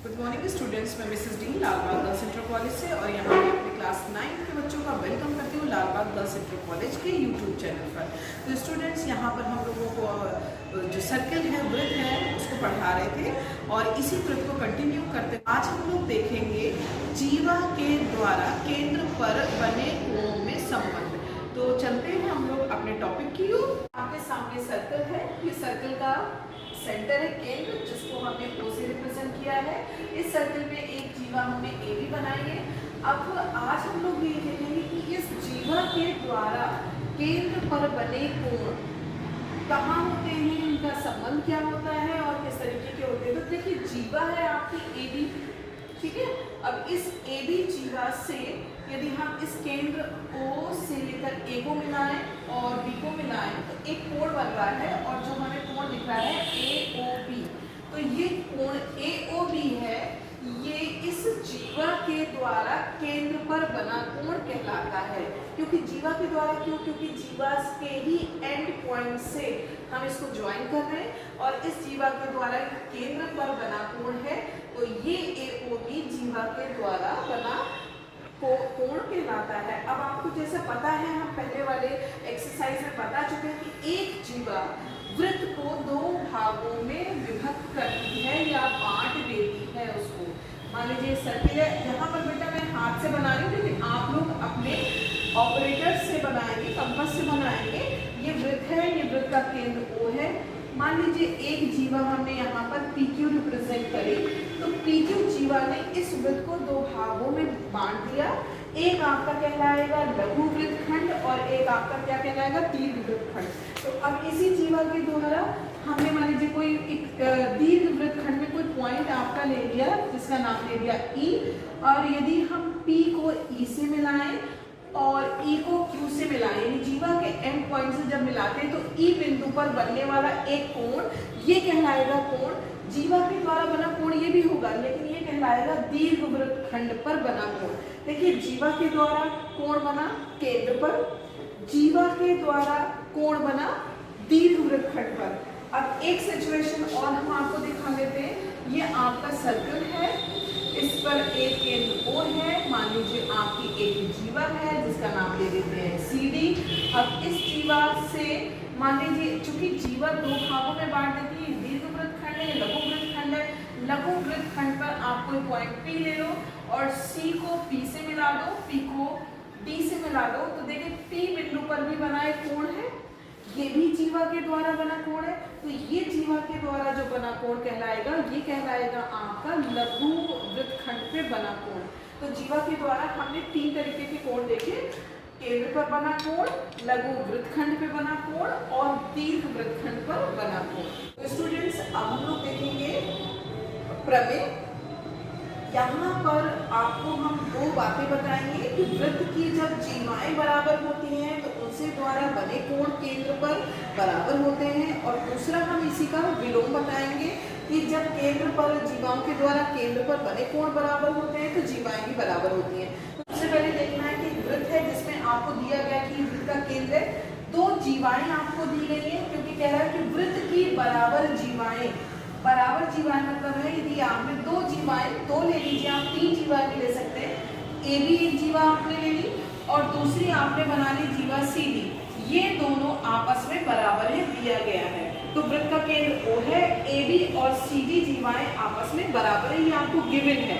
Good morning students, मैं Mrs D Lalbagh girls inter college से और यहाँ मैं अपने क्लास 9 के बच्चों का वेलकम करती हूँ लालबाग गर्ल्स इंटर कॉलेज के यूट्यूब चैनल पर। तो स्टूडेंट्स, यहाँ पर हम लोगों को जो सर्कल है, वृत्त है, उसको पढ़ा रहे थे और इसी वृत्त को कंटिन्यू करते आज हम लोग देखेंगे जीवा के द्वारा केंद्र पर बने कोण में संबंध। तो चलते हैं हम लोग अपने टॉपिक की ओर। आपके सामने सर्कल है, ये सर्कल का सेंटर है केंद्र, जिसको हमने O से रिप्रेजेंट किया है। इस सर्कल में एक जीवा हमने AB बनाई है। अब आज हम लोग ये देखेंगे कि इस जीवा के द्वारा केंद्र पर बने कोण कहाँ होते हैं, इनका संबंध क्या होता है और किस तरीके के होते हैं। तो देखिए, जीवा है आपकी AB, ठीक है। अब इस AB जीवा से यदि हम इस केंद्र O से लेकर A को मिलाएं और B को मिलाएं तो एक कोण बन रहा है और जो हमें कोण दिख रहा है AOB। तो ये कोण AOB है, ये इस जीवा के द्वारा केंद्र पर बना कोण कहलाता है। क्योंकि जीवा के द्वारा क्यों? क्योंकि जीवा के ही एंड पॉइंट से हम इसको ज्वाइन कर रहे हैं और इस जीवा के द्वारा केंद्र पर बना कोण है। तो ये AOB जीवा के द्वारा बना कोण कहलाता है। अब आपको जैसा पता है, हम पहले वाले एक्सरसाइज में बता चुके हैं कि एक जीवा वृत्त को दो भागों में विभक्त करती है या बांट देती है उसको। मान लीजिए सर्किल है, यहाँ पर बेटा मैं हाथ से बना रही हूँ, लेकिन आप लोग अपने ऑपरेटर से बनाएंगे, कंपास से बनाएंगे। ये वृत्त है, ये वृत्त का केंद्र O है। मान लीजिए एक जीवा हमने यहाँ पर PQ रिप्रेजेंट करी, तो PQ जीवा ने इस वृत्त को दो भागों में बांट दिया। एक आपका कहलाएगा लघु वृत्तखंड और एक आपका क्या कहलाएगा, दीर्घ वृत्तखंड। तो अब इसी जीवा के द्वारा हमने मान लीजिए कोई एक दीर्घ वृत्तखंड में कोई पॉइंट आपका ले लिया, जिसका नाम ले दिया E, और यदि हम P को E से मिलाएं और E को Q से मिलाएं, यानी जीवा के एंड पॉइंट से जब मिलाते हैं तो E बिंदु पर बनने वाला एक कोण, ये कहलाएगा कोण। जीवा के द्वारा बना कोण ये भी होगा, लेकिन ये कहलाएगा दीर्घ वृत्तखंड पर बना कोण। देखिए, जीवा के द्वारा कोण बना केंद्र पर, जीवा के द्वारा कोण बना दीर्घ वृत्तखंड पर। अब एक सिचुएशन और हम आपको दिखा देते हैं। ये आपका सर्कल है, इस पर एक केंद्र O है। मान लीजिए आपकी एक जीवा है जिसका नाम ले देते हैं CD। अब इस जीवा से मान लीजिए, चूंकि जीवा दो भागों में बांट देती है, दीर्घ वृत्तखंड है, लघु वृत्तखंड है। लघु वृत्तखंड पर आप कोई पॉइंट P ले लो और C को P से मिला दो, P को D से मिला दो। तो देखिए, P बिंदु पर भी बना एक कोण है, ये भी जीवा के द्वारा बना कोण है। तो ये जीवा के द्वारा जो बना कोण कहलाएगा, ये कहलाएगा आपका लघु वृत्तखंड पे बना कोण। तो जीवा के द्वारा हमने तीन तरीके के कोण देखे, केंद्र पर बना कोण, लघु वृत्तखंड पे बना कोण और दीर्घ वृत्तखंड पर बना कोण। तो स्टूडेंट्स, अब हम लोग देखेंगे प्रमेय। यहाँ पर आपको हम दो बातें बताएंगे कि वृत्त की जब जीवाएं बराबर होती हैं तो उनसे द्वारा बने कोण केंद्र पर बराबर होते हैं, और दूसरा हम इसी का विलोम बताएंगे कि जब केंद्र पर जीवाओं के द्वारा केंद्र पर बने कोण बराबर होते हैं तो जीवाएं भी बराबर होती हैं। तो सबसे पहले देखना है कि वृत्त है जिसमें आपको दिया गया कि वृत्त का केंद्र है, दो जीवाएं आपको दी गई है, क्योंकि कह रहा है कि वृत्त की बराबर जीवाएं। बराबर जीवाएं मतलब है, यदि आपने दो जीवाएं, दो ले लीजिए, आप तीन जीवाएं भी ले सकते हैं। AB एक जीवा आपने ले ली और दूसरी आपने बना ली जीवा CD। ये दोनों आपस में बराबर है, दिया गया है। तो वृत्त का केंद्र O है, AB और CD जीवाएं आपस में बराबर है, ये आपको गिवन है।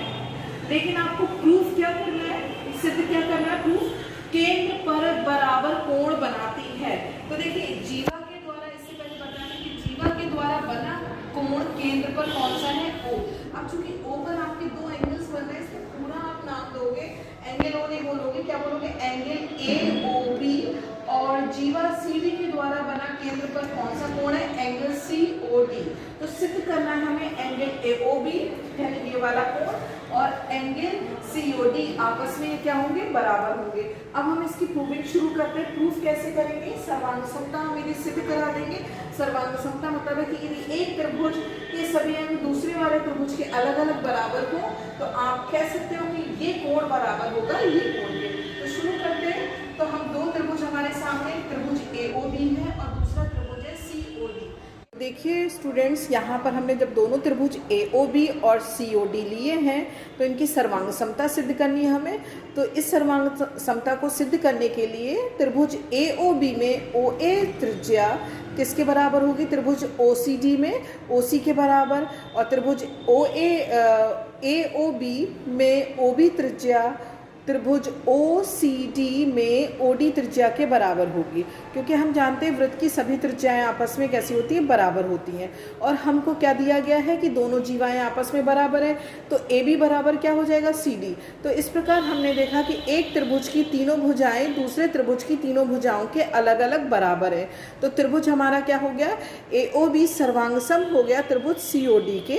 लेकिन आपको प्रूफ क्या करना है, सिद्ध क्या करना है? प्रूफ केंद्र पर बराबर कोण बनाती है। तो देखिए, जीवा के द्वारा, इससे पहले बताया कि जीवा के द्वारा बना कोण केंद्र पर कौन सा है? O। अब चूंकि O पर आपके दो एंगल्स बन रहे हैं, इसलिए पूरा आप नाम दोगे, एंगल O नहीं बोलोगे, क्या बोलोगे? Angle AOB। और जीवा CD के द्वारा बना केंद्र पर कौन सा कोण है? Angle COD। तो सिद्ध करना है हमें एंगल AOB यानी ये वाला कोण और एंगल COD आपस में क्या होंगे? बराबर होंगे। अब हम इसकी प्रूविंग शुरू करते हैं। प्रूफ कैसे करेंगे? सर्वांग समता हम यदि सिद्ध करा देंगे। सर्वांग समता मतलब है कि यदि एक त्रिभुज के सभी अंग दूसरे वाले त्रिभुज के अलग अलग बराबर हो तो आप कह सकते हो कि ये कोण बराबर होगा ये कोण के। तो शुरू करते हैं। तो हम दो त्रिभुज हमारे सामने, त्रिभुज AOB है और दूसरा त्रिभुज है COD। देखिए स्टूडेंट्स, यहाँ पर हमने जब दोनों त्रिभुज AOB और COD लिए हैं तो इनकी सर्वांग समता सिद्ध करनी है हमें। तो इस सर्वांग समता को सिद्ध करने के लिए त्रिभुज AOB में OA त्रिज्या किसके बराबर होगी? त्रिभुज OCD में OC के बराबर, और त्रिभुज AOB में OB त्रिज्या त्रिभुज OCD में OD त्रिज्या के बराबर होगी, क्योंकि हम जानते हैं वृत्त की सभी त्रिज्याएं आपस में कैसी होती हैं? बराबर होती हैं। और हमको क्या दिया गया है कि दोनों जीवाएं आपस में बराबर है, तो AB बराबर क्या हो जाएगा? CD। तो इस प्रकार हमने देखा कि एक त्रिभुज की तीनों भुजाएं दूसरे त्रिभुज की तीनों भुजाओं के अलग अलग बराबर है। तो त्रिभुज हमारा क्या हो गया? AOB सर्वांगसम हो गया त्रिभुज COD के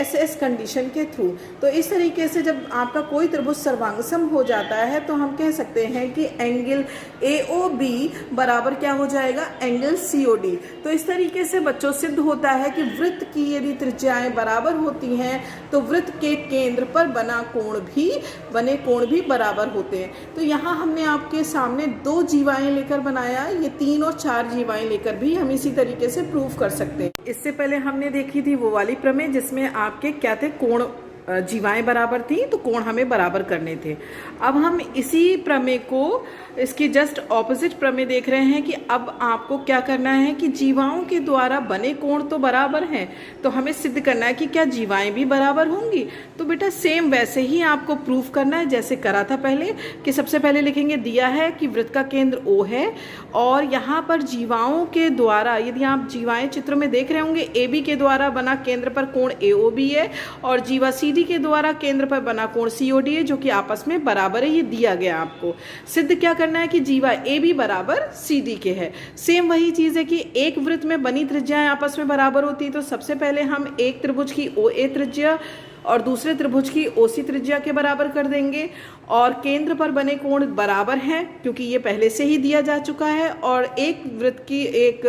SS कंडीशन के थ्रू। तो इस तरीके से जब आपका कोई त्रिभुज सर्वांगसम हो जाता है तो हम कह सकते हैं कि एंगल AOB बराबर क्या हो जाएगा? Angle COD। तो इस तरीके से बच्चों सिद्ध होता है कि वृत्त की यदि त्रिज्याएं बराबर होती हैं तो वृत्त के केंद्र पर बने कोण भी बराबर होते हैं। तो यहाँ हमने आपके सामने 2 जीवाएं लेकर बनाया, ये 3 और 4 जीवाएं लेकर भी हम इसी तरीके से प्रूव कर सकते हैं। इससे पहले हमने देखी थी वो वाली प्रमेय जिसमें आपके क्या थे? कोण, जीवाएं बराबर थी तो कोण हमें बराबर करने थे। अब हम इसी प्रमेय को, इसकी जस्ट ऑपोजिट प्रमेय देख रहे हैं कि अब आपको क्या करना है कि जीवाओं के द्वारा बने कोण तो बराबर हैं, तो हमें सिद्ध करना है कि क्या जीवाएं भी बराबर होंगी। तो बेटा सेम वैसे ही आपको प्रूफ करना है जैसे करा था पहले, कि सबसे पहले लिखेंगे दिया है कि वृत्त का केंद्र O है और यहाँ पर जीवाओं के द्वारा, यदि आप जीवाएं चित्र में देख रहे होंगे, AB के द्वारा बना केंद्र पर कोण AOB है और जीवा CD के द्वारा केंद्र पर बना कोण COD है, जो कि आपस में बराबर है। ये दिया गया आपको। सिद्ध क्या करना है कि जीवा AB बराबर CD के है। सेम वही चीज़ है कि एक वृत्त में बनी त्रिज्याएं आपस में बराबर होती है। तो सबसे पहले हम एक त्रिभुज की OA त्रिज्या और दूसरे त्रिभुज की OC त्रिज्या के बराबर कर देंगे, और केंद्र पर बने कोण बराबर हैं क्योंकि ये पहले से ही दिया जा चुका है। और एक वृत्त की, एक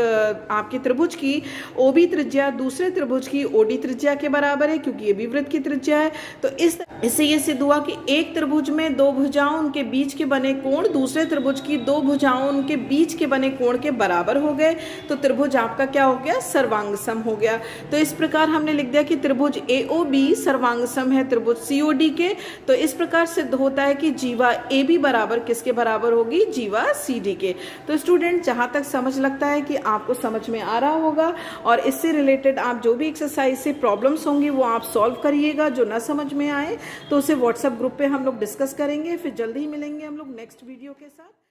आपके त्रिभुज की OB त्रिज्या दूसरे त्रिभुज की OD त्रिज्या के बराबर है क्योंकि ये भी वृत्त की त्रिज्या है। तो इससे ये सिद्ध हुआ कि एक त्रिभुज में 2 भुजाओं उनके बीच के बने कोण दूसरे त्रिभुज की 2 भुजाओं उनके बीच के बने कोण के बराबर हो गए। तो त्रिभुज आपका क्या हो गया? सर्वांगसम हो गया। तो इस प्रकार हमने लिख दिया कि त्रिभुज AOB सर्वांगसम है त्रिभुज COD के। तो इस प्रकार सिद्ध होता है कि जीवा AB बराबर किसके बराबर होगी? जीवा CD के। तो स्टूडेंट, जहां तक समझ लगता है कि आपको समझ में आ रहा होगा, और इससे रिलेटेड आप जो भी एक्सरसाइज से प्रॉब्लम्स होंगी वो आप सॉल्व करिएगा। जो ना समझ में आए तो उसे व्हाट्सएप ग्रुप पे हम लोग डिस्कस करेंगे। फिर जल्दी ही मिलेंगे हम लोग नेक्स्ट वीडियो के साथ।